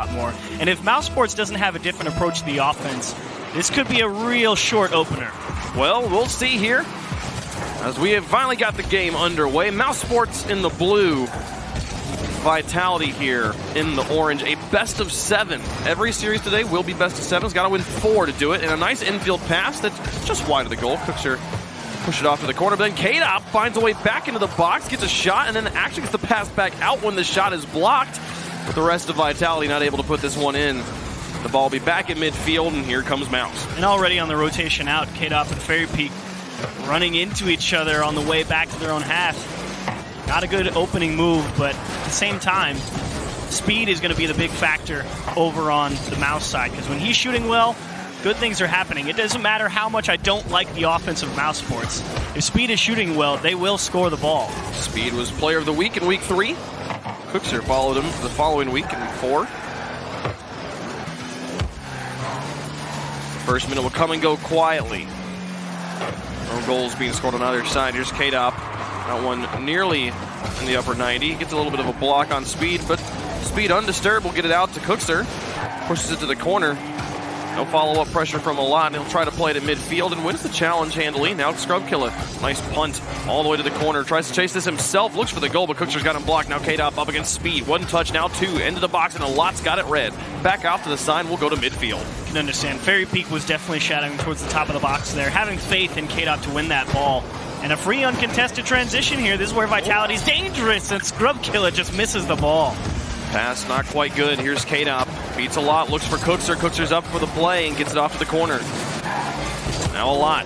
lot more. And if Mousesports doesn't have a different approach to the offense, this could be a real short opener. Well, we'll see here as we have finally got the game underway. Mousesports in the blue, Vitality here in the orange. A best of 7. Every series today will be best of 7. It's got to win 4 to do it. And a nice infield pass that's just wide of the goal. Cookser push it off to the corner, but then K-Dop finds a way back into the box, gets a shot, and then actually gets the pass back out when the shot is blocked. But the rest of Vitality not able to put this one in. The ball will be back at midfield, and here comes Mouz. And already on the rotation out, K-Dop and Fairy Peak running into each other on the way back to their own half. Not a good opening move, but at the same time, speed is going to be the big factor over on the Mouz side, because when he's shooting well, good things are happening. It doesn't matter how much I don't like the offense of Mousesports. If Speed is shooting well, they will score the ball. Speed was player of the week in week 3. Cookser followed him the following week in 4. First minute will come and go quietly. No goals being scored on either side. Here's K-Dop. That one nearly in the upper 90. Gets a little bit of a block on Speed, but Speed undisturbed will get it out to Cookser. Pushes it to the corner. No follow-up pressure from Alat. He'll try to play it at midfield and wins the challenge handily. Now it's Scrubkilla. Nice punt all the way to the corner. Tries to chase this himself. Looks for the goal, but Cookser's got him blocked. Now K-Dop up against Speed. 1 touch, now 2. Into the box, and Alat's got it red. Back off to the side. We'll go to midfield. You can understand. Fairy Peak was definitely shadowing towards the top of the box there, having faith in K-Dop to win that ball. And a free uncontested transition here. This is where Vitality's dangerous, and Scrubkilla just misses the ball. Pass not quite good. Here's K-Dop. Beats Alat, looks for Cookser. Cookser's up for the play and gets it off to the corner. Now Alat.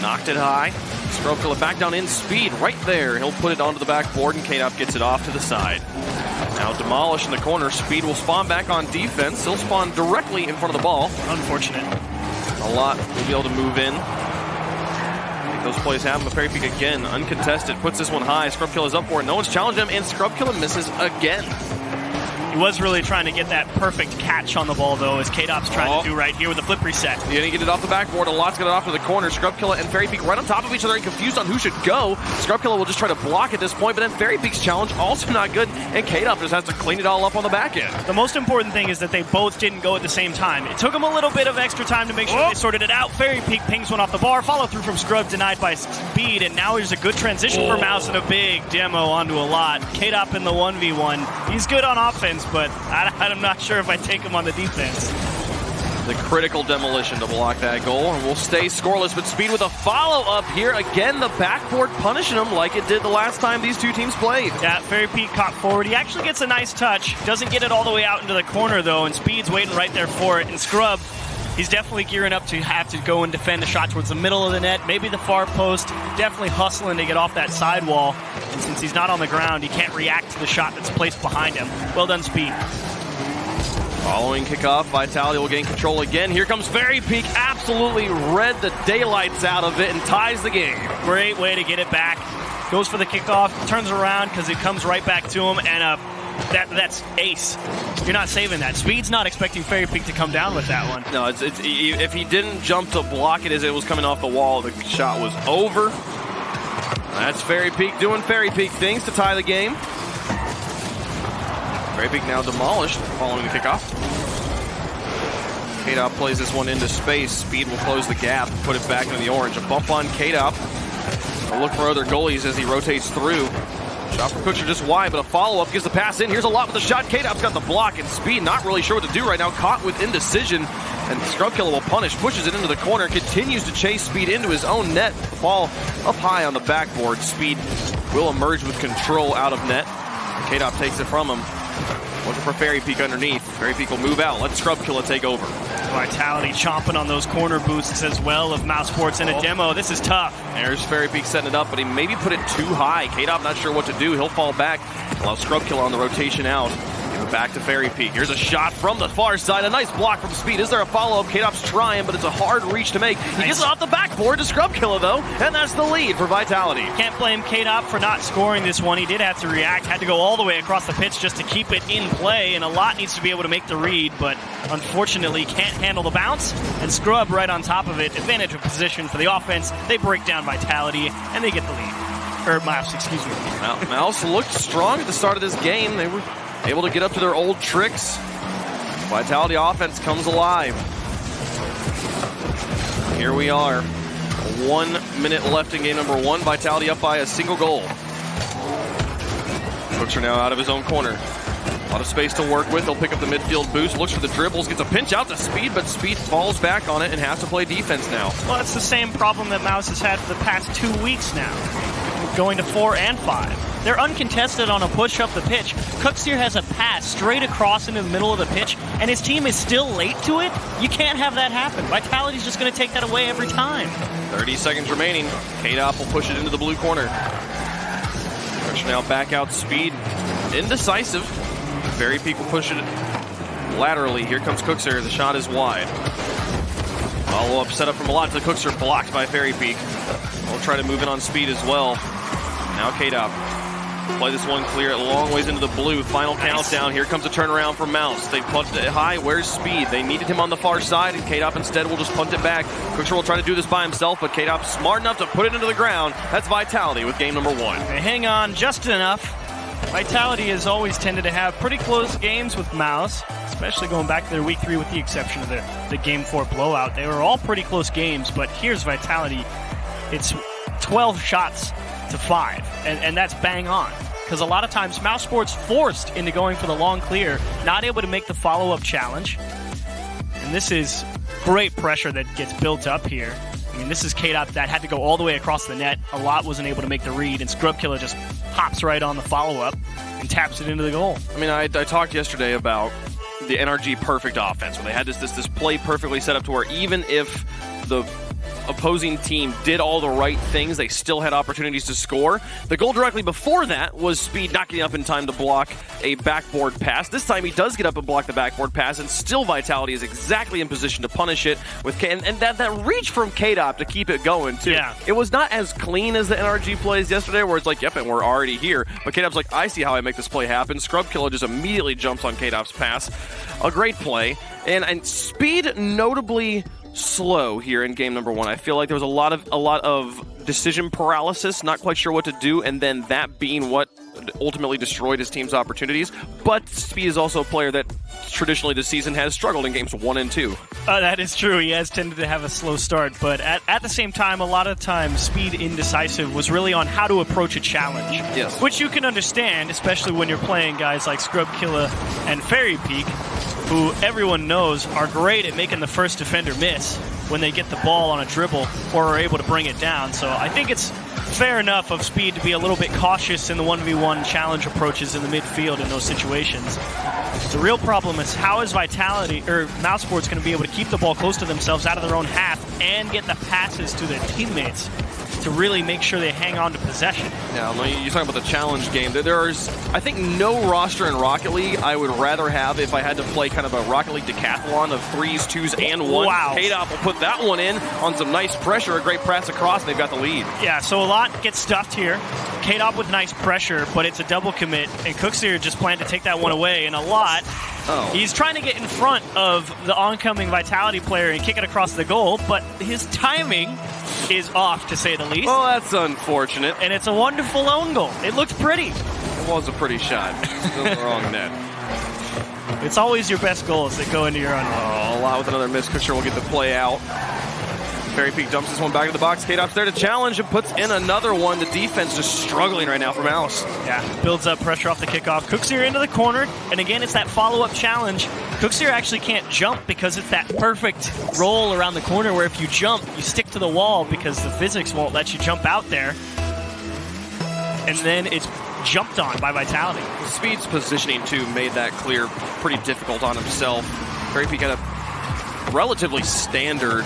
Knocked it high. Scrubkilla back down in Speed right there. He'll put it onto the backboard, and K-Dop gets it off to the side. Now demolished in the corner. Speed will spawn back on defense. He'll spawn directly in front of the ball. Unfortunate. Alat will be able to move in. Those plays happen, but Fairy Peak again, uncontested, puts this one high. Scrubkilla's up for it. No one's challenged him, and Scrubkilla misses again. He was really trying to get that perfect catch on the ball, though, as K-Dop's trying to do right here with the flip reset. He didn't get it off the backboard. Alat's got it off to the corner. Scrubkilla and Fairy Peak right on top of each other and confused on who should go. Scrubkilla will just try to block at this point, but then Fairy Peak's challenge also not good, and K-Dop just has to clean it all up on the back end. The most important thing is that they both didn't go at the same time. It took them a little bit of extra time to make sure they sorted it out. Fairy Peak pings one off the bar, follow through from Scrub, denied by Speed, and now there's a good transition for Mouz and a big demo onto Alat. K-Dop in the 1v1. He's good on offense, but I'm not sure if I take him on the defense. The critical demolition to block that goal, and we'll stay scoreless, but Speed with a follow-up here. Again, the backboard punishing him like it did the last time these two teams played. Yeah, Fairy Peak caught forward. He actually gets a nice touch. Doesn't get it all the way out into the corner, though, and Speed's waiting right there for it. And Scrub, he's definitely gearing up to have to go and defend a shot towards the middle of the net, maybe the far post, definitely hustling to get off that sidewall. And since he's not on the ground, he can't react to the shot that's placed behind him. Well done, Speed. Following kickoff, Vitality will gain control again. Here comes Fairy Peak, absolutely read the daylights out of it and ties the game. Great way to get it back. Goes for the kickoff, turns around because it comes right back to him, and that's ace. You're not saving that. Speed's not expecting Fairy Peak to come down with that one. No, if he didn't jump to block it as it was coming off the wall, the shot was over. That's Fairy Peak doing Fairy Peak things to tie the game. Fairy Peak now demolished following the kickoff. K-Dop plays this one into space. Speed will close the gap, put it back into the orange. A bump on K-Dop. A look for other goalies as he rotates through. Shot from Cookser just wide, but a follow-up gives the pass in. Here's Alat with the shot. K-Dop's got the block, and Speed not really sure what to do right now. Caught with indecision, and Scrubkilla will punish. Pushes it into the corner. Continues to chase Speed into his own net. The ball up high on the backboard. Speed will emerge with control out of net. K-Dop takes it from him. Looking for Fairy Peak underneath. Fairy Peak will move out. Let Scrubkilla take over. Vitality chomping on those corner boosts as well of Mousesports in a demo. This is tough. There's Fairy Peak setting it up, but he maybe put it too high. K-Dop not sure what to do. He'll fall back. Allow Scrubkilla on the rotation out. Give it back to Fairy Peak. Here's a shot from the far side. A nice block from Speed. Is there a follow-up? K-Dop's trying, but it's a hard reach to make. He gets it off the backboard to Scrubkilla, though, and that's the lead for Vitality. Can't blame K-Dop for not scoring this one. He did have to react. Had to go all the way across the pitch just to keep it in play, and Alat needs to be able to make the read, but unfortunately can't handle the bounce, and Scrub right on top of it. Advantage of position for the offense. They break down Vitality, and they get the lead. Or Mouz, excuse me. Mouz looked strong at the start of this game. They were able to get up to their old tricks. Vitality offense comes alive. Here we are. 1 minute left in game number 1. Vitality up by a single goal. Cooks are now out of his own corner. A lot of space to work with. He'll pick up the midfield boost, looks for the dribbles, gets a pinch out to Speed, but Speed falls back on it and has to play defense now. Well, it's the same problem that Mouz has had for the past 2 weeks now, going to 4 and 5. They're uncontested on a push up the pitch. Cooksier has a pass straight across into the middle of the pitch, and his team is still late to it. You can't have that happen. Vitality's just going to take that away every time. 30 seconds remaining. K-Dop will push it into the blue corner. Push now back out Speed. Indecisive. Fairy Peak will push it laterally. Here comes Cooksier. The shot is wide. Follow-up set up from Malott to Cooksier, blocked by Fairy Peak. We'll try to move in on Speed as well. Now K-Dop. Play this one clear, a long ways into the blue. Final countdown. Here comes a turnaround from Mouz. They punted it high. Where's Speed? They needed him on the far side, and K-Dop instead will just punt it back. Cooksier will try to do this by himself, but K-Dop's smart enough to put it into the ground. That's Vitality with game number 1. They hang on just enough. Vitality has always tended to have pretty close games with Mouz, especially going back to their week 3 with the exception of the game 4 blowout. They were all pretty close games, but here's Vitality. It's 12 shots to 5, and that's bang on. Because a lot of times Mousesports forced into going for the long clear, not able to make the follow-up challenge. And this is great pressure that gets built up here. I mean, this is K-Dop that had to go all the way across the net. A lot wasn't able to make the read, and Scrubkiller just hops right on the follow-up and taps it into the goal. I mean, I talked yesterday about the NRG perfect offense, where they had this play perfectly set up to where even if the opposing team did all the right things, they still had opportunities to score. The goal directly before that was Speed not getting up in time to block a backboard pass. This time he does get up and block the backboard pass, and still Vitality is exactly in position to punish it with and that reach from K-Dop to keep it going too. Yeah. It was not as clean as the NRG plays yesterday, where it's like, yep, and we're already here. But K-Dop's like, I see how I make this play happen. Scrubkiller just immediately jumps on K-Dop's pass. A great play. And Speed notably slow here in game number 1. I feel like there was a lot of decision paralysis, not quite sure what to do, and then that being what ultimately destroyed his team's opportunities. But Speed is also a player that traditionally this season has struggled in games 1 and 2. That is true. He has tended to have a slow start, but at the same time, a lot of times Speed indecisive was really on how to approach a challenge. Yes. Which you can understand, especially when you're playing guys like Scrubkiller and Fairy Peak, who everyone knows are great at making the first defender miss when they get the ball on a dribble or are able to bring it down. So I think it's fair enough of Speed to be a little bit cautious in the 1v1 challenge approaches in the midfield in those situations. The real problem is how is Vitality or Mousesports going to be able to keep the ball close to themselves out of their own half and get the passes to their teammates to really make sure they hang on to possession. Now, you're talking about the challenge game. There's, I think, no roster in Rocket League I would rather have if I had to play kind of a Rocket League decathlon of 3s, 2s, and 1s. Wow. K-Dop will put that one in on some nice pressure, a great press across, and they've got the lead. Yeah, so a lot gets stuffed here. K-Dop with nice pressure, but it's a double commit, and Cooksier just planned to take that one away, and a lot. Oh. He's trying to get in front of the oncoming Vitality player and kick it across the goal, but his timing is off, to say the least. Well, that's unfortunate. And it's a wonderful own goal. It looked pretty. It was a pretty shot. Still in the wrong net. It's always your best goals that go into your own net. Oh, a lot with another miss. Cooksier will get the play out. Fairy Peak dumps this one back into the box. K-Dop's there to challenge and puts in another one. The defense just struggling right now for Mouz. Yeah, builds up pressure off the kickoff. Cooksier into the corner, and again, it's that follow-up challenge. Cooksier actually can't jump because it's that perfect roll around the corner where if you jump, you stick to the wall because the physics won't let you jump out there. And then it's jumped on by Vitality. Speed's positioning, too, made that clear pretty difficult on himself. Fairy Peak had a relatively standard,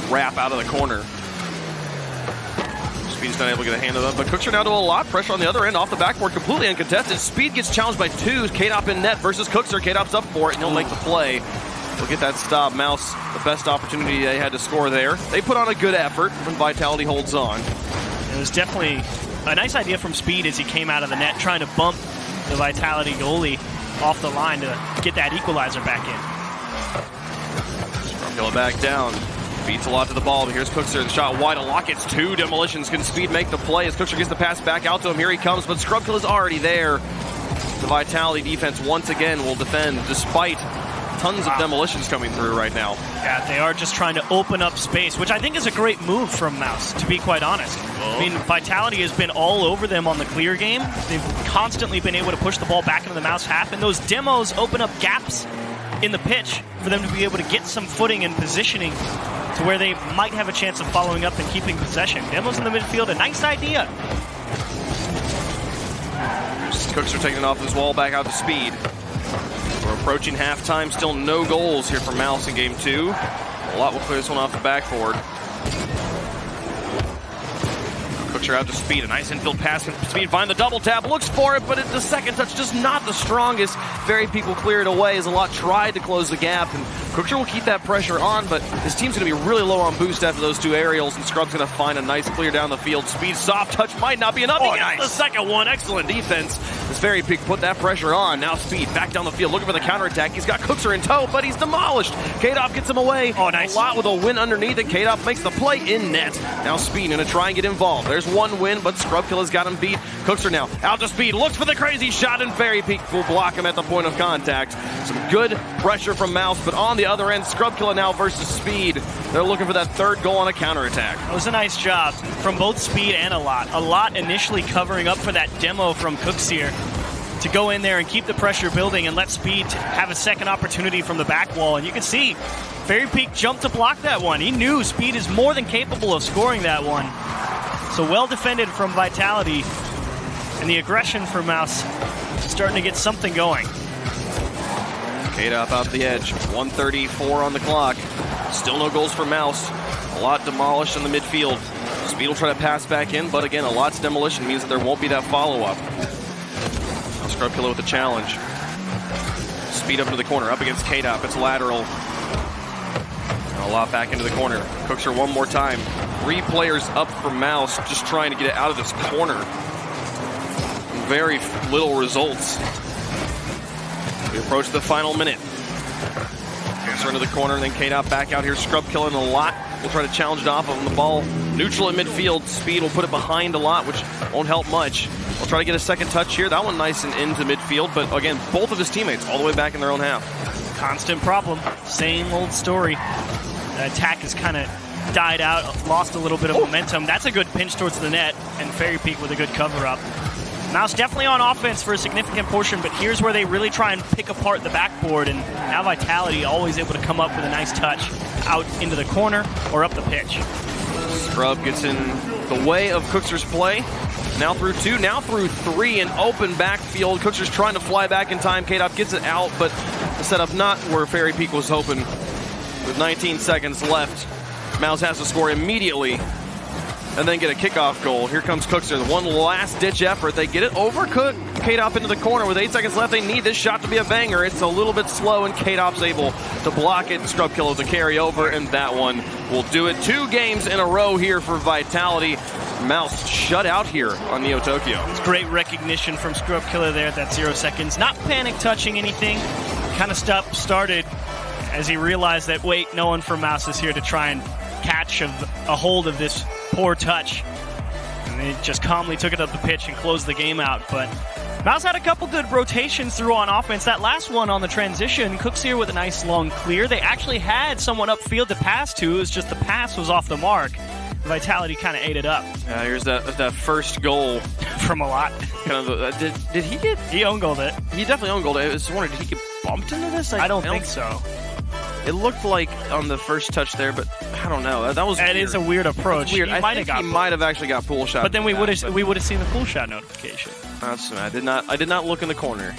wrap out of the corner. Speed's not able to get a hand of them, but Cooksier now to a lot. Pressure on the other end, off the backboard, completely uncontested. Speed gets challenged by 2. K-Dop in net versus Cooksier. K-Dop's up for it, and he'll make the play. We'll get that stop. Mouz, the best opportunity they had to score there. They put on a good effort, and Vitality holds on. It was definitely a nice idea from Speed as he came out of the net, trying to bump the Vitality goalie off the line to get that equalizer back in. Go back down. Beats a lot to the ball, but here's Cooksier. The shot wide. A lock. It's 2 demolitions. Can Speed make the play as Cooksier gets the pass back out to him? Here he comes, but Scrubkiller is already there. The Vitality defense once again will defend despite tons of demolitions coming through right now. Yeah, they are just trying to open up space, which I think is a great move from Mouz, to be quite honest. I mean, Vitality has been all over them on the clear game. They've constantly been able to push the ball back into the Mouz half, and those demos open up gaps in the pitch for them to be able to get some footing and positioning to where they might have a chance of following up and keeping possession. Demos in the midfield, a nice idea. Cooks are taking it off this wall back out to Speed. We're approaching halftime. Still no goals here for Mouz in game 2. A lot will clear this one off the backboard. Cooks are out to Speed. A nice infield pass from Speed. Find the double tap. Looks for it, but the second touch just not the strongest. Very Peak will clear it away as a lot tried to close the gap. And Cookser will keep that pressure on, but his team's going to be really low on boost after those two aerials, and Scrub's going to find a nice clear down the field. Speed soft touch might not be enough. Nice. The second one. Excellent defense. As Very Peak put that pressure on. Now Speed back down the field looking for the counterattack. He's got Cookser in tow, but he's demolished. K-Dop gets him away. Nice. A lot with a win underneath it. K-Dop makes the play in net. Now Speed going to try and get involved. There's one win, but Scrubkilla's got him beat. Cookser now out to Speed. Looks for the crazy shot, and Very Peak will block him at the point of contact. Some good pressure from Mouz, but on the other end, Scrubkilla now versus Speed. They're looking for that third goal on a counterattack. It was a nice job from both Speed and A lot initially covering up for that demo from Cooksier to go in there and keep the pressure building and let Speed have a second opportunity from the back wall. And you can see Very Peak jumped to block that one. He knew Speed is more than capable of scoring that one. So well defended from Vitality, and the aggression from Mouz starting to get something going. K-Dop out the edge, 1:34 on the clock. Still no goals for Mouz. A lot demolished in the midfield. Speed will try to pass back in, but again, a lot's demolition means that there won't be that follow-up. Scrubkilla with the challenge. Speed up into the corner, up against K-Dop. It's lateral. And a lot back into the corner. Cookser one more time. 3 players up for Mouz, just trying to get it out of this corner. Very little results. We approach the final minute. Cookser into the corner, and then K-Dop back out here. Scrubkilla in a lot. We'll try to challenge it off of him. The ball neutral in midfield. Speed will put it behind a lot, which won't help much. We'll try to get a second touch here. That one nice and into midfield, but again, both of his teammates all the way back in their own half. Constant problem. Same old story. The attack has kind of died out, lost a little bit of momentum. That's a good pinch towards the net, and Fairy Peak with a good cover-up. Mouz definitely on offense for a significant portion, but here's where they really try and pick apart the backboard, and now Vitality always able to come up with a nice touch out into the corner or up the pitch. Scrub gets in the way of Cookser's play. Now through 2, now through 3, an open backfield. Cookser's trying to fly back in time. K-Dop gets it out, but the setup not where Fairy Peak was hoping. With 19 seconds left, Mouz has to score immediately and then get a kickoff goal. Here comes Cookser, one last-ditch effort. They get it over K-Dop into the corner. With 8 seconds left, they need this shot to be a banger. It's a little bit slow, and K-Dop's able to block it. Scrubkilla to carry over, and that one will do it. 2 games in a row here for Vitality. Mouz shut out here on Neo Tokyo. It's great recognition from Scrubkilla there at that 0 seconds. Not panic touching anything. Kind of started as he realized that, wait, no one from Mouz is here to try and catch a hold of this poor touch. And they just calmly took it up the pitch and closed the game out. But Mouz had a couple good rotations through on offense. That last one on the transition, Cooksier with a nice long clear. They actually had someone upfield to pass to. It was just the pass was off the mark. Vitality kind of ate it up. Here's that first goal from a lot. Kind of did he get? He own goaled it. He definitely own goaled it. I was wondering, did he get bumped into this? I don't think so. It looked like on the first touch there, but I don't know. That was weird. Is a weird approach. Weird. He might have actually got pool shot. But then we would have seen the pool shot notification. I did not look in the corner.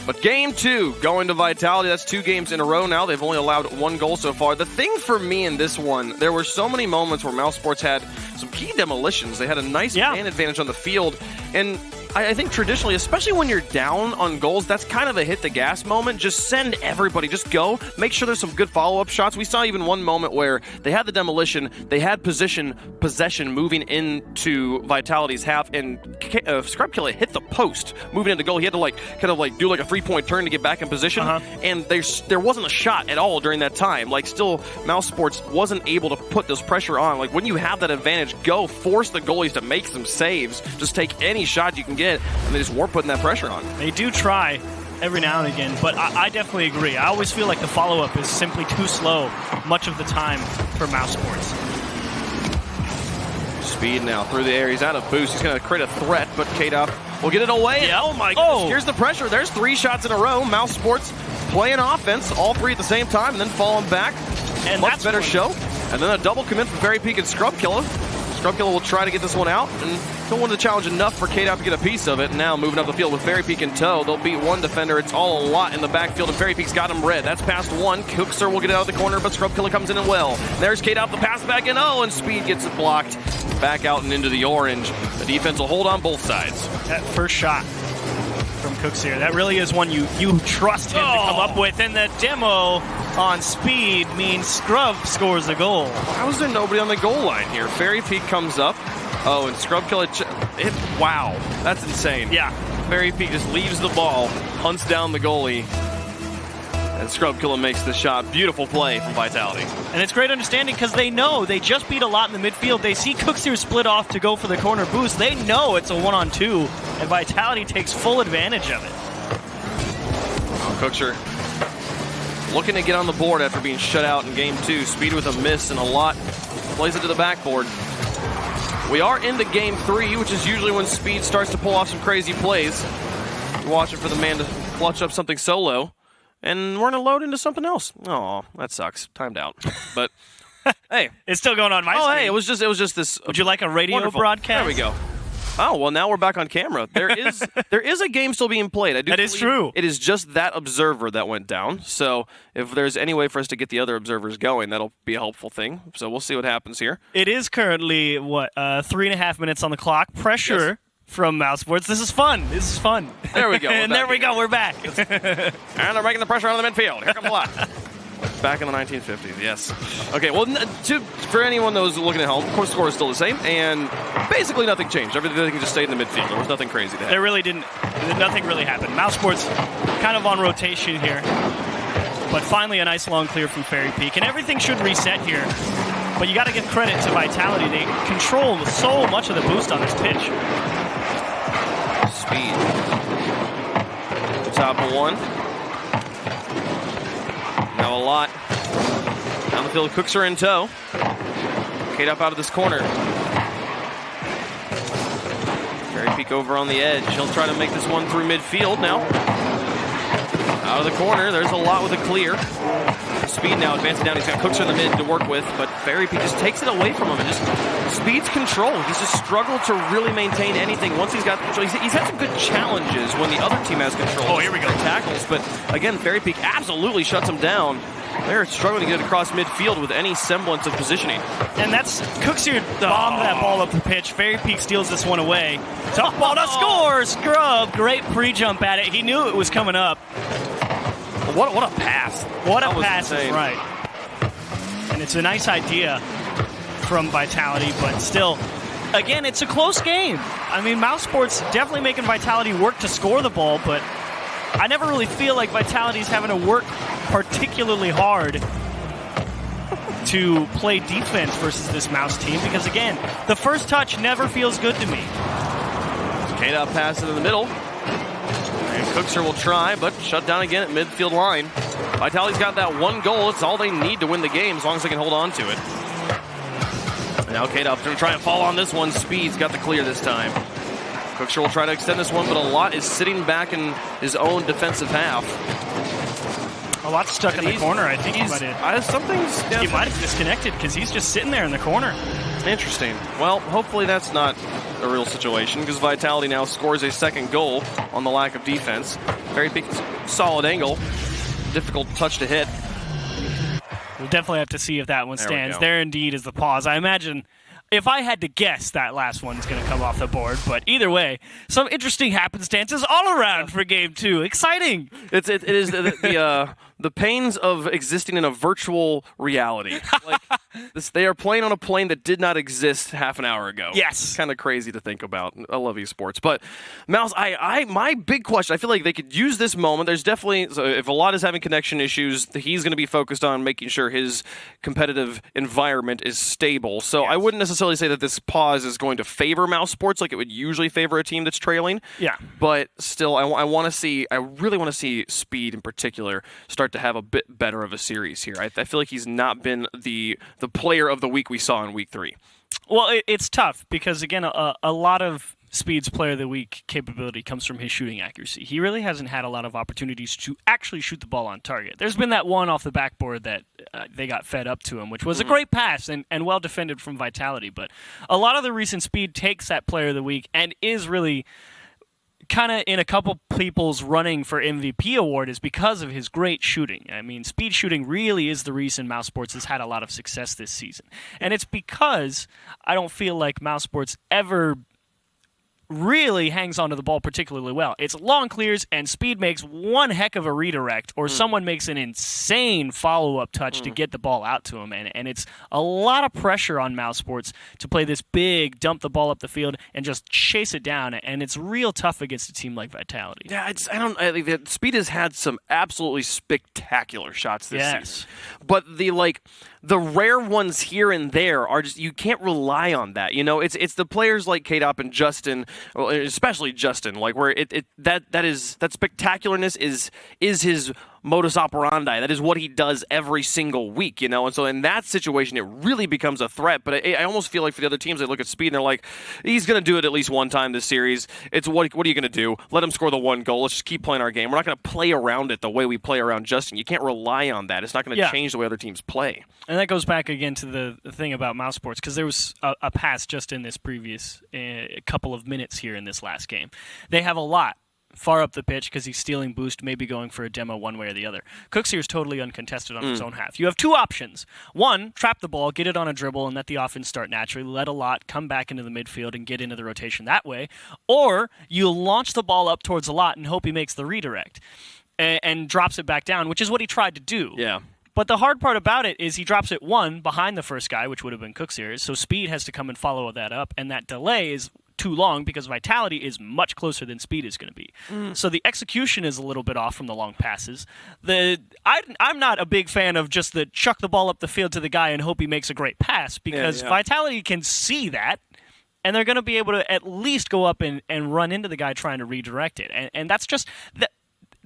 But game 2 going to Vitality. That's 2 games in a row now. They've only allowed 1 goal so far. The thing for me in this one, there were so many moments where Mousesports had some key demolitions. They had a nice man advantage on the field, and I think traditionally, especially when you're down on goals, that's kind of a hit the gas moment. Just send everybody, just go. Make sure there's some good follow-up shots. We saw even one moment where they had the demolition, they had possession moving into Vitality's half, and Scrubkilla hit the post moving into goal. He had to do a 3-point turn to get back in position, and there wasn't a shot at all during that time. Still, Mousesports wasn't able to put this pressure on. When you have that advantage, go force the goalies to make some saves. Just take any shot you can get. get, and they just weren't putting that pressure on. They do try every now and again, but I definitely agree. I always feel like the follow-up is simply too slow much of the time for Mousesports. Speed now through the air. He's out of boost. He's going to create a threat, but K-Dop will get it away. Yeah. Oh, my goodness. Here's the pressure. There's 3 shots in a row. Mousesports playing offense, all 3 at the same time, and then falling back. And much better show. And then a double commit from Fairy Peak and Scrub Killer. Scrub Killer will try to get this one out, and don't want the challenge enough for K-Dop to get a piece of it. Now moving up the field with Fairy Peak in tow. They'll beat one defender. It's all a lot in the backfield, and Fairy Peak's got him red. That's past one. Cookser will get it out of the corner, but Scrub Killer comes in and well. There's K-Dop, the pass back in. Oh, and Speed gets it blocked. Back out and into the orange. The defense will hold on both sides. That first shot from Cooks here, that really is one you trust him to come up with, and the demo on Speed means Scrub scores the goal. How is there nobody on the goal line here? Fairy Peak comes up. Oh, and Scrub Killer, wow, that's insane. Yeah. Fairy Peak just leaves the ball, hunts down the goalie, and Scrub Killer makes the shot. Beautiful play from Vitality. And it's great understanding because they know they just beat a lot in the midfield. They see Cooks here split off to go for the corner boost. They know it's a 1-on-2, and Vitality takes full advantage of it. Cookser looking to get on the board after being shut out in game 2. Speed with a miss and a lot. Plays it to the backboard. We are into game 3, which is usually when Speed starts to pull off some crazy plays. You're watching for the man to clutch up something solo. And we're going to load into something else. Oh, that sucks. Timed out. But, hey. It's still going on my screen. Hey, it was just this. Would you like a radio wonderful broadcast? There we go. Oh, well, now we're back on camera. There is a game still being played. That is true. It is just that observer that went down. So if there's any way for us to get the other observers going, that'll be a helpful thing. So we'll see what happens here. It is currently, 3.5 minutes on the clock. Pressure. Yes. From Mousesports. This is fun. There we go. And there we go. We're back. And they're making the pressure on the midfield. Here comes a lot. Back in the 1950s, yes. Okay, well, for anyone that was looking at home, of course, the score is still the same, and basically nothing changed. Everything just stayed in the midfield. There was nothing crazy to happen. There really didn't. Nothing really happened. Mousesports kind of on rotation here, but finally a nice long clear from Fairy Peak, and everything should reset here. But you got to give credit to Vitality. They control so much of the boost on this pitch. Speed. Top of one. Now a lot. Down the field, Cooks are in tow. K-Dop out of this corner. Fairy Peak over on the edge. He'll try to make this one through midfield now. Out of the corner, there's a lot with a clear. Speed now advancing down. He's got Cooks in the mid to work with, but Fairy Peak just takes it away from him and just Speed's control. He's just struggled to really maintain anything once he's got control. He's had some good challenges when the other team has control. Oh, here we go. Tackles, but again, Fairy Peak absolutely shuts him down. They're struggling to get it across midfield with any semblance of positioning. And that's Cooks here bombed that ball up the pitch. Fairy Peak steals this one away. Tough ball to score. Scrub, great pre-jump at it. He knew it was coming up. What a pass. What a pass is right. And it's a nice idea from Vitality, but still, again, it's a close game. I mean, Mousesports definitely making Vitality work to score the ball, but I never really feel like Vitality's having to work particularly hard to play defense versus this Mouse team, because again, the first touch never feels good to me. K-Dop pass into the middle. And Cookser will try, but shut down again at midfield line. Vitality's got that one goal. It's all they need to win the game, as long as they can hold on to it. And now K-Dop's going to try and fall on this one. Speed's got the clear this time. Cookser will try to extend this one, but a lot is sitting back in his own defensive half. A lot stuck in the corner, I think. He might have disconnected because he's just sitting there in the corner. Interesting. Well, hopefully that's not a real situation, because Vitality now scores a second goal on the lack of defense. Very big, solid angle. Difficult touch to hit. We'll definitely have to see if that one stands. There indeed is the pause. I imagine if I had to guess, that last one's going to come off the board. But either way, some interesting happenstances all around for Game 2. Exciting! It is the the pains of existing in a virtual reality. Like they are playing on a plane that did not exist half an hour ago. Yes. It's kind of crazy to think about. I love esports. But Mouse, my big question, I feel like they could use this moment. There's definitely, so if Vlad is having connection issues, he's going to be focused on making sure his competitive environment is stable. So I wouldn't necessarily say that this pause is going to favor Mousesports like it would usually favor a team that's trailing. Yeah. But still, I really want to see Speed in particular start to have a bit better of a series here. I feel like he's not been the player of the week we saw in week 3. Well, it's tough because, again, a lot of Speed's player of the week capability comes from his shooting accuracy. He really hasn't had a lot of opportunities to actually shoot the ball on target. There's been that one off the backboard that they got fed up to him, which was a great pass and well defended from Vitality. But a lot of the recent Speed takes that player of the week and is really kind of in a couple people's running for MVP award is because of his great shooting. I mean, Speed shooting really is the reason Mousesports has had a lot of success this season. And it's because I don't feel like Mousesports ever really hangs onto the ball particularly well. It's long clears, and Speed makes one heck of a redirect, or someone makes an insane follow-up touch to get the ball out to him. And it's a lot of pressure on Mousesports to play this big, dump the ball up the field, and just chase it down. And it's real tough against a team like Vitality. Yeah, I think that Speed has had some absolutely spectacular shots this season. But the rare ones here and there are just, you can't rely on that. You know, it's the players like K-Dop and Justin, well, especially Justin, like where that spectacularness is his modus operandi. That is what he does every single week, you know? And so in that situation, it really becomes a threat. But I almost feel like for the other teams, they look at Speed and they're like, he's going to do it at least one time this series. It's what are you going to do? Let him score the one goal. Let's just keep playing our game. We're not going to play around it the way we play around Justin. You can't rely on that. It's not going to change the way other teams play. And that goes back again to the thing about Mousesports, because there was a pass just in this previous couple of minutes here in this last game. They have a lot far up the pitch because he's stealing boost, maybe going for a demo one way or the other. Cooksier is totally uncontested on his own half. You have two options. One, trap the ball, get it on a dribble, and let the offense start naturally. Let a lot come back into the midfield and get into the rotation that way. Or you launch the ball up towards a lot and hope he makes the redirect and drops it back down, which is what he tried to do. Yeah. But the hard part about it is he drops it behind the first guy, which would have been Cooksier, so Speed has to come and follow that up, and that delay is too long because Vitality is much closer than Speed is going to be. So the execution is a little bit off from the long passes. I'm not a big fan of just the chuck the ball up the field to the guy and hope he makes a great pass because Vitality can see that, and they're going to be able to at least go up and run into the guy trying to redirect it. And that's just...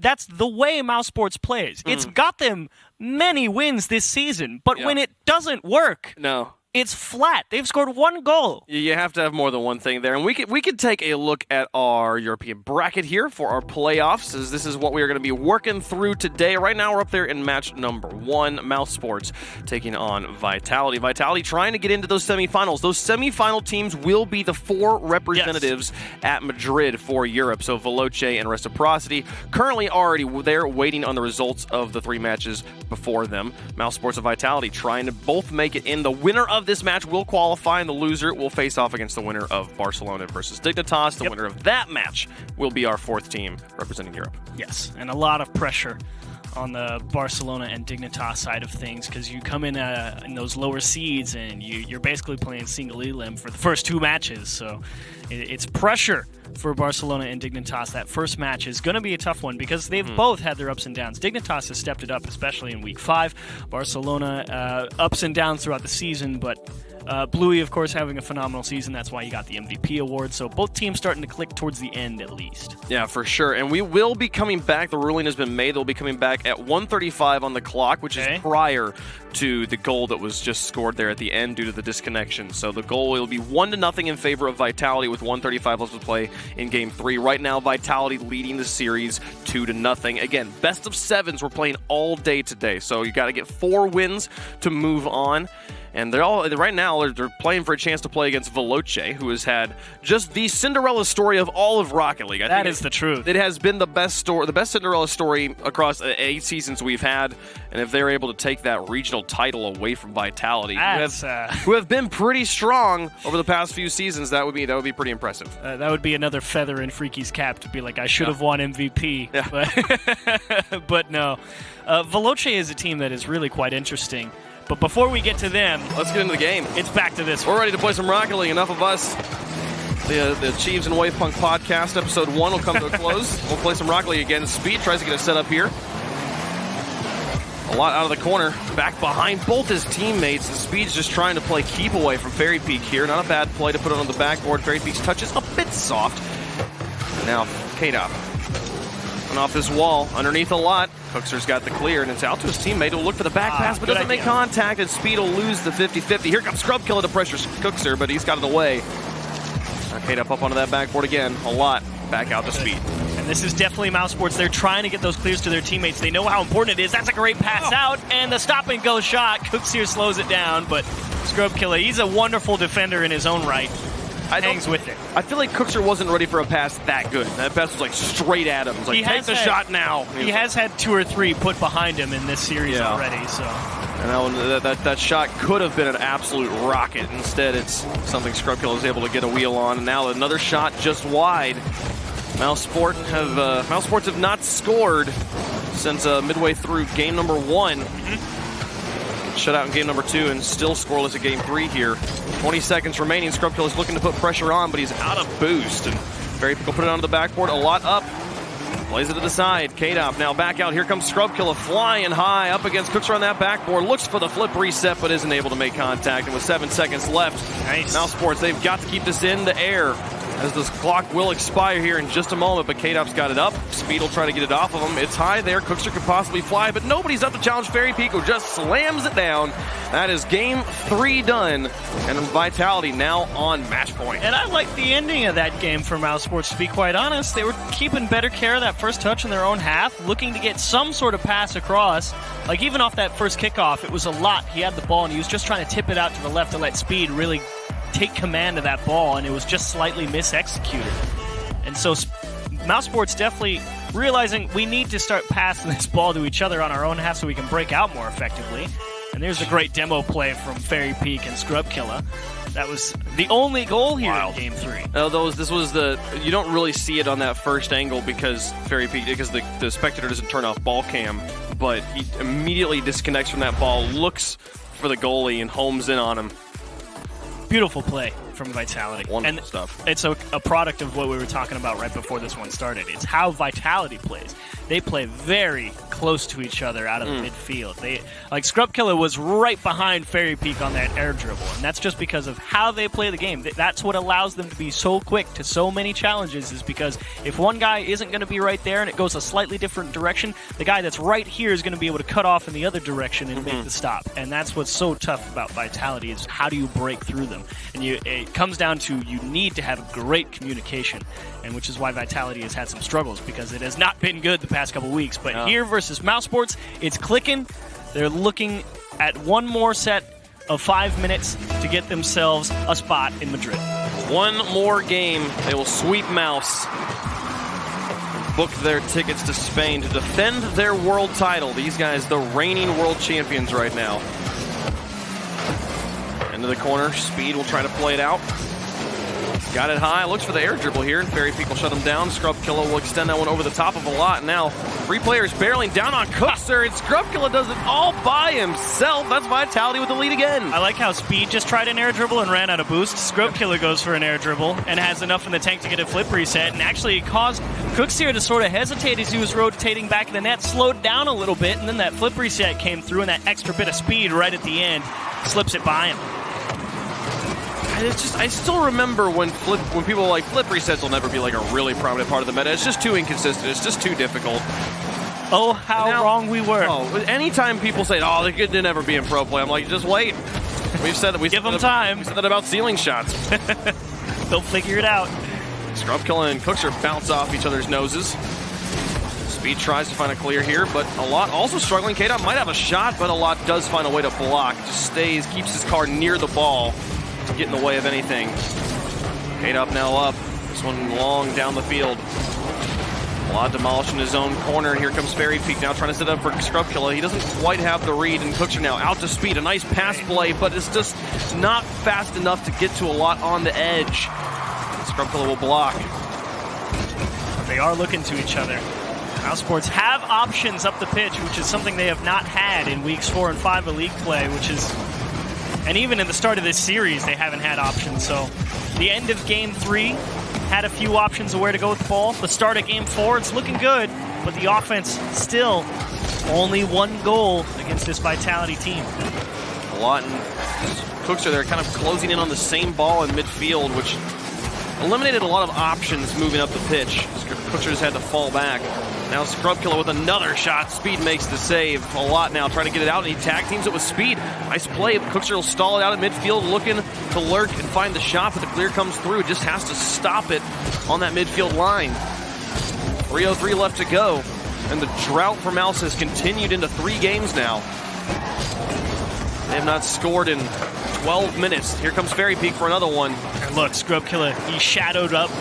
That's the way Mousesports plays. It's got them many wins this season, but when it doesn't work... No. It's flat. They've scored one goal. You have to have more than one thing there. And we could take a look at our European bracket here for our playoffs, as this is what we are going to be working through today. Right now, we're up there in match number 1, Mousesports taking on Vitality. Vitality trying to get into those semifinals. Those semifinal teams will be the 4 representatives at Madrid for Europe. So Veloce and Reciprocity currently already there waiting on the results of the 3 matches before them. Mousesports and Vitality trying to both make it in. The winner of this match will qualify, and the loser will face off against the winner of Barcelona versus Dignitas. The winner of that match will be our 4th team representing Europe. Yes, and a lot of pressure on the Barcelona and Dignitas side of things because you come in those lower seeds and you're basically playing single elim for the first 2 matches. So it's pressure for Barcelona and Dignitas. That first match is going to be a tough one because they've both had their ups and downs. Dignitas has stepped it up, especially in Week 5. Barcelona, ups and downs throughout the season, but Bluey, of course, having a phenomenal season. That's why you got the MVP award. So both teams starting to click towards the end, at least. Yeah, for sure. And we will be coming back. The ruling has been made. They'll be coming back at 1:35 on the clock, which is prior to the goal that was just scored there at the end due to the disconnection. So the goal will be 1-0 in favor of Vitality with 1:35 left to play in Game 3. Right now, Vitality leading the series 2-0. Again, best of 7s. We're playing all day today. So you got to get 4 wins to move on. And right now they're playing for a chance to play against Veloce, who has had just the Cinderella story of all of Rocket League. That is the truth. It has been the best Cinderella story across 8 seasons we've had. And if they're able to take that regional title away from Vitality, who have been pretty strong over the past few seasons, that would be pretty impressive. That would be another feather in Freaky's cap to be like, I should have won MVP. Yeah. But no. Veloce is a team that is really quite interesting. But before we get to them, let's get into the game. It's back to this. We're ready to play some Rocket League. Enough of us. The Chiefs and Wavepunk podcast, episode 1 will come to a close. We'll play some Rocket League again. Speed tries to get a set up here. A lot out of the corner, back behind both his teammates. Speed's just trying to play keep away from Fairy Peak here. Not a bad play to put it on the backboard. Fairy Peak's touch is a bit soft. And now K-Dop. And off this wall, underneath a lot. Cookser's got the clear, and it's out to his teammate. He'll look for the back pass, but doesn't make contact, and Speed will lose the 50-50. Here comes Scrub Killer to pressure Cookser, but he's got it away. K-Dop up onto that backboard again. A lot. Back out to Speed. And this is definitely Mousesports. They're trying to get those clears to their teammates. They know how important it is. That's a great pass out, and the stop-and-go shot. Cookser slows it down, but Scrub Killer, he's a wonderful defender in his own right. Hangs with it. I feel like Cookser wasn't ready for a pass that good. That pass was like straight at him. It was like, take the shot now. He has had 2 or 3 put behind him in this series already. So. And that shot could have been an absolute rocket. Instead, it's something Scrub Killer is able to get a wheel on. And now another shot just wide. Mousesports have not scored since midway through game number 1. Shut out in game number 2 and still scoreless at game 3 here. 20 seconds remaining. Scrub Killer is looking to put pressure on, but he's out of boost. And Fairy Peak will put it onto the backboard. A lot up. Plays it to the side. K-Dop now back out. Here comes Scrub Killer flying high up against Cookser on that backboard. Looks for the flip reset, but isn't able to make contact. And with 7 seconds left, Mousesports, they've got to keep this in the air, as this clock will expire here in just a moment, but K-Dop's got it up. Speed will try to get it off of him. It's high there. Cookser could possibly fly, but nobody's up to challenge Fairy Peak, who just slams it down. That is game 3 done, and Vitality now on match point. And I like the ending of that game for Mousesports, to be quite honest. They were keeping better care of that first touch in their own half, looking to get some sort of pass across. Like, even off that first kickoff, it was a lot. He had the ball, and he was just trying to tip it out to the left to let Speed really take command of that ball, and it was just slightly misexecuted. And so Mousesports definitely realizing we need to start passing this ball to each other on our own half so we can break out more effectively. And there's a great demo play from Fairy Peak and Scrub Killer. That was the only goal here in game 3. This was you don't really see it on that first angle because the spectator doesn't turn off ball cam, but he immediately disconnects from that ball, looks for the goalie, and homes in on him. Beautiful play from Vitality. Wonderful stuff. It's a product of what we were talking about right before this one started. It's how Vitality plays. They play very close to each other out of the midfield. Scrub Killer was right behind Fairy Peak on that air dribble, and that's just because of how they play the game. That's what allows them to be so quick to so many challenges, is because if one guy isn't going to be right there and it goes a slightly different direction, the guy that's right here is going to be able to cut off in the other direction and make the stop. And that's what's so tough about Vitality, is how do you break through them? And it comes down to you need to have great communication, and which is why Vitality has had some struggles, because it has not been good the past couple weeks. But here versus Mousesports, it's clicking. They're looking at one more set of 5 minutes to get themselves a spot in Madrid. One more game, they will sweep Mouse, book their tickets to Spain to defend their world title. These guys, the reigning world champions right now. Into the corner, Speed will try to play it out. Got it high, looks for the air dribble here, and Fairy Peak will shut him down. Scrub Killer will extend that one over the top of a lot. Now, 3 players barreling down on Cookser, and Scrub Killer does it all by himself. That's Vitality with the lead again. I like how Speed just tried an air dribble and ran out of boost. Scrub Killer goes for an air dribble and has enough in the tank to get a flip reset, and actually caused Cookser to sort of hesitate as he was rotating back in the net, slowed down a little bit, and then that flip reset came through, and that extra bit of speed right at the end slips it by him. It's just, I still remember when people were like, flip resets will never be like a really prominent part of the meta. It's just too inconsistent. It's just too difficult. Oh, how wrong we were. Anytime people say, oh, they could never be in pro play, I'm like, just wait. We've said that. Give them time. We said that about ceiling shots. They'll figure it out. Scrub Killer and Cookser bounce off each other's noses. Speed tries to find a clear here, but a lot also struggling. K-Dot might have a shot, but a lot does find a way to block. Just stays, keeps his car near the ball to get in the way of anything. K-Dot now up. This one long down the field. A lot demolishing his own corner. Here comes Fairy Peak now trying to set up for Scrubkilla. He doesn't quite have the read, and Cookser now out to Speed. A nice pass play, but it's just not fast enough to get to a lot on the edge. Scrubkilla will block. They are looking to each other. Mousesports have options up the pitch, which is something they have not had in weeks 4 and 5 of league play, and even in the start of this series, they haven't had options. So the end of game 3 had a few options of where to go with the ball. The start of game 4, it's looking good, but the offense still only 1 goal against this Vitality team. A lot, and Cookser there kind of closing in on the same ball in midfield, which eliminated a lot of options moving up the pitch. Cookser just had to fall back. Now Scrubkilla with another shot. Speed makes the save. A lot now trying to get it out, and he tag teams it with Speed. Nice play. Cookser will stall it out at midfield, looking to lurk and find the shot, but the clear comes through. Just has to stop it on that midfield line. 3:03 left to go, and the drought for Mouz has continued into 3 games now. They have not scored in 12 minutes. Here comes Fairy Peak for another one. And look, Scrubkilla, he shadowed up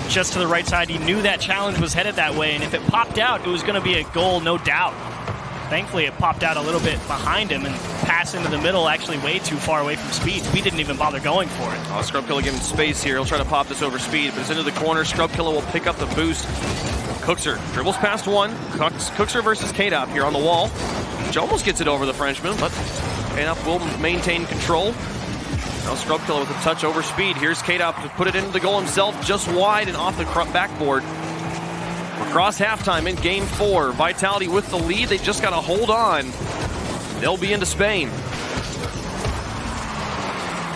just to the right side. He knew that challenge was headed that way, and if it popped out, it was going to be a goal, no doubt. Thankfully, it popped out a little bit behind him and passed into the middle, actually way too far away from Speed. Speed didn't even bother going for it. Oh, Scrubkilla giving space here. He'll try to pop this over Speed, but it's into the corner. Scrubkilla will pick up the boost. Cookser dribbles past one. Cookser versus K-Dop here on the wall, which almost gets it over the Frenchman, but K-Dop will maintain control. Now Scrubkilla with a touch over Speed. Here's K-Dop to put it into the goal himself, just wide and off the backboard. Across halftime in game 4. Vitality with the lead. They just got to hold on. They'll be into Spain.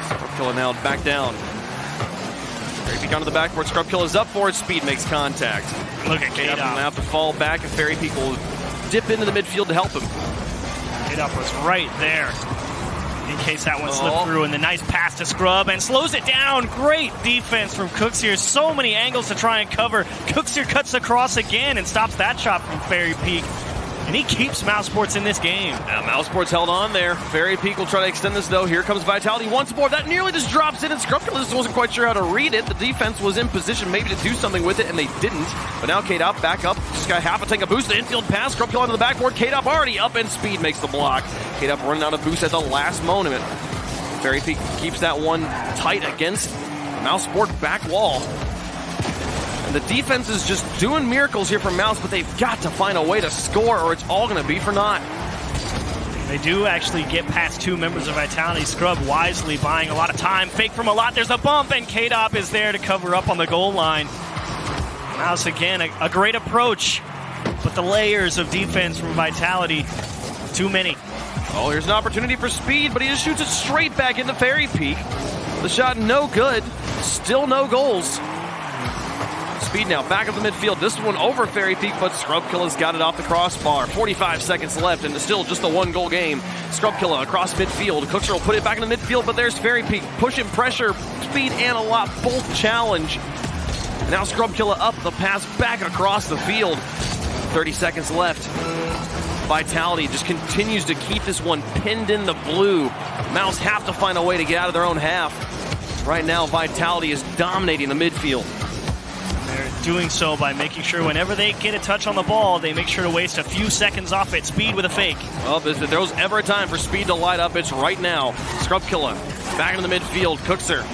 Scrubkilla now back down. Fairy Peak onto the backboard. Scrubkilla's up for it. Speed makes contact. Look at K-Dop K-Dop. will have to fall back, and Fairy Peak will dip into the midfield to help him. K-Dop was right there in case that one slipped through, and the nice pass to Scrub and slows it down. Great defense from Cooks here. So many angles to try and cover. Cooks here cuts across again and stops that shot from Fairy Peak. And he keeps Mousesports in this game. Now Mousesports held on there. Fairy Peak will try to extend this though. Here comes Vitality once more. That nearly just drops in, and Scrubkilla just wasn't quite sure how to read it. The defense was in position maybe to do something with it, and they didn't. But now K-Dop back up. Just got half a tank of boost. The infield pass. Scrubkilla onto the backboard. K-Dop already up, and Speed makes the block. K-Dop running out of boost at the last moment. Fairy Peak keeps that one tight against Mousesport back wall. And the defense is just doing miracles here for Mouz, but they've got to find a way to score, or it's all going to be for naught. They do actually get past 2 members of Vitality. Scrub wisely buying a lot of time. Fake from a lot. There's a bump, and K-Dop is there to cover up on the goal line. Mouz again, a great approach, but the layers of defense from Vitality, too many. Oh, here's an opportunity for Speed, but he just shoots it straight back into Fairy Peak. The shot no good. Still no goals. Speed now back up the midfield. This one over Fairy Peak, but Scrubkilla's got it off the crossbar. 45 seconds left, and it's still just a 1-goal game. Scrubkilla across midfield. Cookser will put it back in the midfield, but there's Fairy Peak. Pushing pressure. Speed and a lot both challenge. Now Scrubkilla up the pass back across the field. 30 seconds left. Vitality just continues to keep this one pinned in the blue. Mouz have to find a way to get out of their own half. Right now, Vitality is dominating the midfield. They're doing so by making sure whenever they get a touch on the ball, they make sure to waste a few seconds off it. Speed with a fake. Well, if there was ever a time for Speed to light up, it's right now. Scrubkilla back into the midfield. Cookser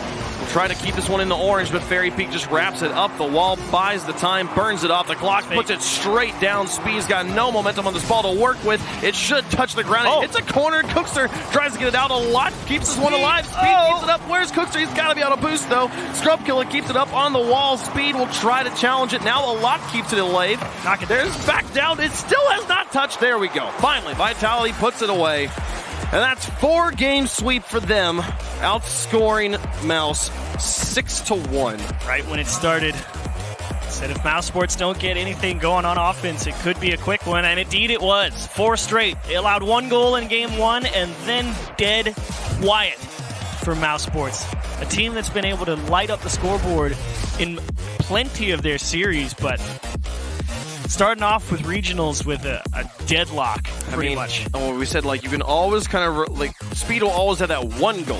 will try to keep this one in the orange, but Fairy Peak just wraps it up the wall, buys the time, burns it off the clock, puts it straight down. Speed's got no momentum on this ball to work with. It should touch the ground. It's a corner. Cookser tries to get it out a lot, keeps this one alive. Speed keeps it up. Where's Cookser? He's got to be on a boost, though. Scrubkilla keeps it up on the wall. Speed will try to challenge it. Now a lot keeps it alive. There's back down. It still has not touched. There we go. Finally, Vitality puts it away. And that's 4-game sweep for them, outscoring Mouz 6-1. Right when it started, said if Mousesports don't get anything going on offense, it could be a quick one, and indeed it was. 4 straight. They allowed 1 goal in game 1, and then dead quiet for Mousesports. A team that's been able to light up the scoreboard in plenty of their series, but Starting off with regionals with a deadlock, pretty much. Oh, we said, like, you can always kind of, like, Speed will always have that one goal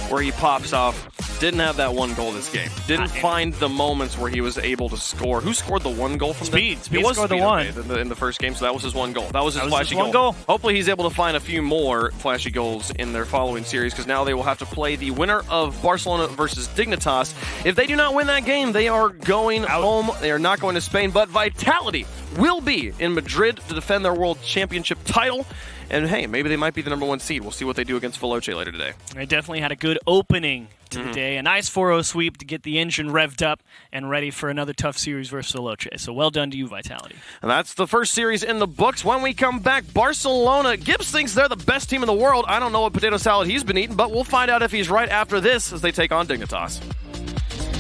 where he pops off. Didn't have that one goal this game. Didn't find the moments where he was able to score. Who scored the one goal from Speed? Speed was scored Speed, the one. okay, in the first game, so that was his one goal. That was his flashy one goal. Hopefully he's able to find a few more flashy goals in their following series, because now they will have to play the winner of Barcelona versus Dignitas. If they do not win that game, they are going home. They are not going to Spain, but Vitality will be in Madrid to defend their World Championship title. And hey, maybe they might be the #1 seed. We'll see what they do against Veloce later today. They definitely had a good opening to the day. A nice 4-0 sweep to get the engine revved up and ready for another tough series versus Veloce. So well done to you, Vitality. And that's the first series in the books. When we come back, Barcelona. Gibbs thinks they're the best team in the world. I don't know what potato salad he's been eating, but we'll find out if he's right after this as they take on Dignitas.